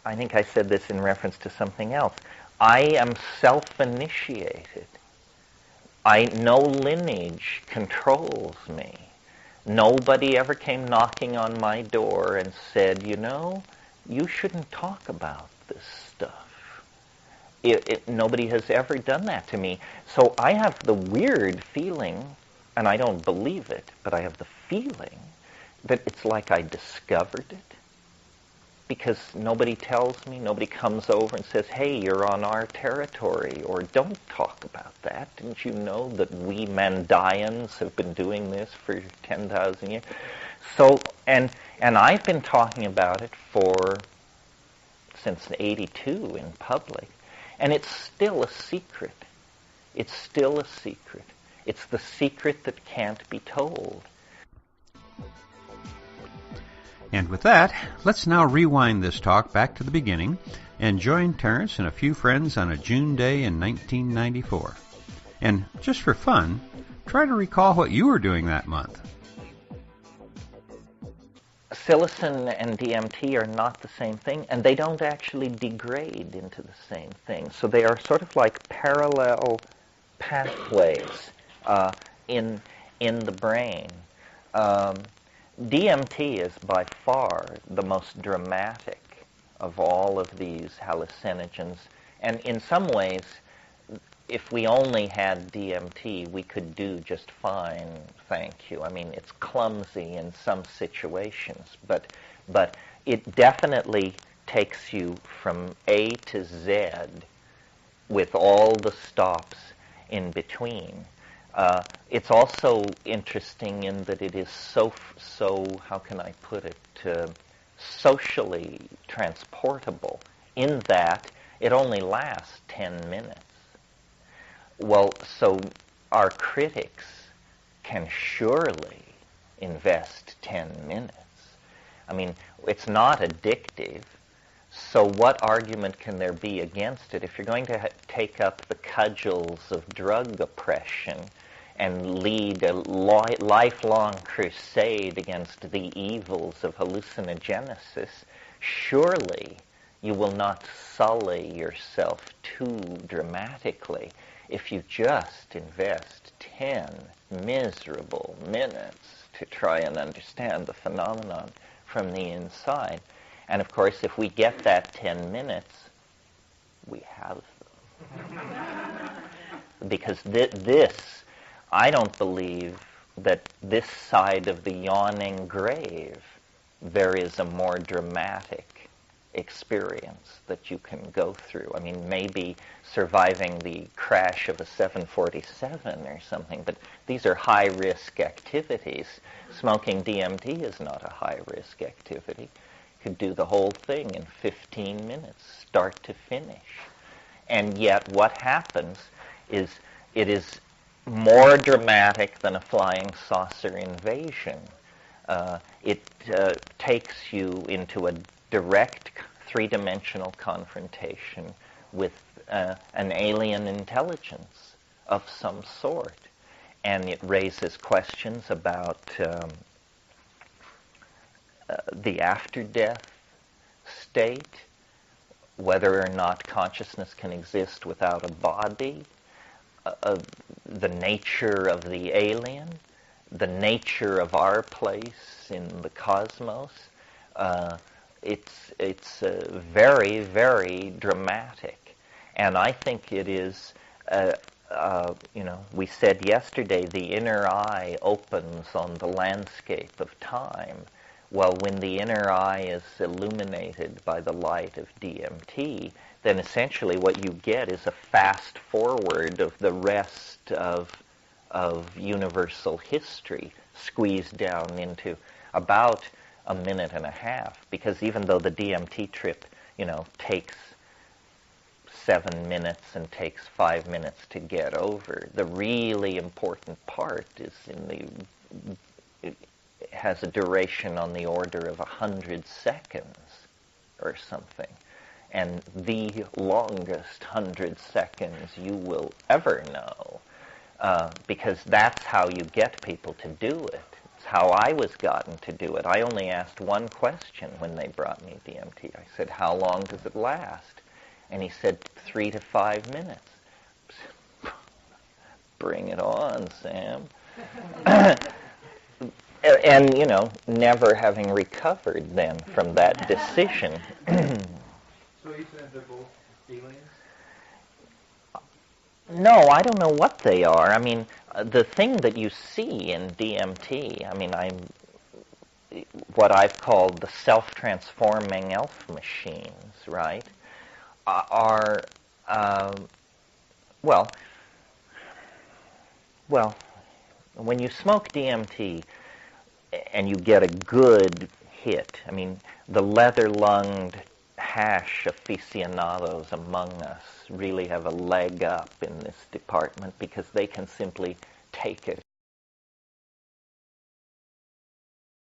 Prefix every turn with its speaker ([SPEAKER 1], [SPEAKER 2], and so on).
[SPEAKER 1] I think I said this in reference to something else. I am self-initiated. No lineage controls me. Nobody ever came knocking on my door and said, you shouldn't talk about this stuff. Nobody has ever done that to me. So I have the weird feeling, and I don't believe it, but I have the feeling that it's like I discovered it. Because nobody tells me, nobody comes over and says, hey, you're on our territory, or don't talk about that. Didn't you know that we Mandayans have been doing this for 10,000 years? So, and I've been talking about it since '82 in public, and it's still a secret. It's still a secret. It's the secret that can't be told.
[SPEAKER 2] And with that, let's now rewind this talk back to the beginning and join Terence and a few friends on a June day in 1994. And just for fun, try to recall what you were doing that month.
[SPEAKER 1] Psilocin and DMT are not the same thing, and they don't actually degrade into the same thing. So they are sort of like parallel pathways in the brain. DMT is by far the most dramatic of all of these hallucinogens. And in some ways, if we only had DMT, we could do just fine, thank you. I mean, it's clumsy in some situations, but it definitely takes you from A to Z with all the stops in between. It's also interesting in that it is so how can I put it, socially transportable, in that it only lasts 10 minutes. Well, so our critics can surely invest 10 minutes. I mean, it's not addictive, so what argument can there be against it? If you're going to take up the cudgels of drug oppression and lead a lifelong crusade against the evils of hallucinogenesis, surely you will not sully yourself too dramatically if you just invest 10 miserable minutes to try and understand the phenomenon from the inside. And of course, if we get that 10 minutes, we have them. Because I don't believe that this side of the yawning grave, there is a more dramatic experience that you can go through. I mean, maybe surviving the crash of a 747 or something, but these are high-risk activities. Smoking DMT is not a high-risk activity. You could do the whole thing in 15 minutes, start to finish. And yet what happens is it is more dramatic than a flying saucer invasion. It takes you into a direct three-dimensional confrontation with an alien intelligence of some sort. And it raises questions about the after-death state, whether or not consciousness can exist without a body, the nature of the alien, the nature of our place in the cosmos. It's very, very dramatic. And I think it is, we said yesterday, the inner eye opens on the landscape of time. Well, when the inner eye is illuminated by the light of DMT, then essentially what you get is a fast forward of the rest of universal history squeezed down into about a minute and a half. Because even though the DMT trip, takes 7 minutes and takes 5 minutes to get over, the really important part is it has a duration on the order of 100 seconds or something. And the longest 100 seconds you will ever know, because that's how you get people to do it. It's how I was gotten to do it. I only asked one question when they brought me DMT. I said, how long does it last? And he said, 3 to 5 minutes. Bring it on, Sam. And, never having recovered then from that decision.
[SPEAKER 3] So you said they're both feelings?
[SPEAKER 1] No, I don't know what they are. I mean, the thing that you see in DMT, what I've called the self-transforming elf machines, right, are, well, when you smoke DMT and you get a good hit, the leather-lunged hash aficionados among us really have a leg up in this department because they can simply take it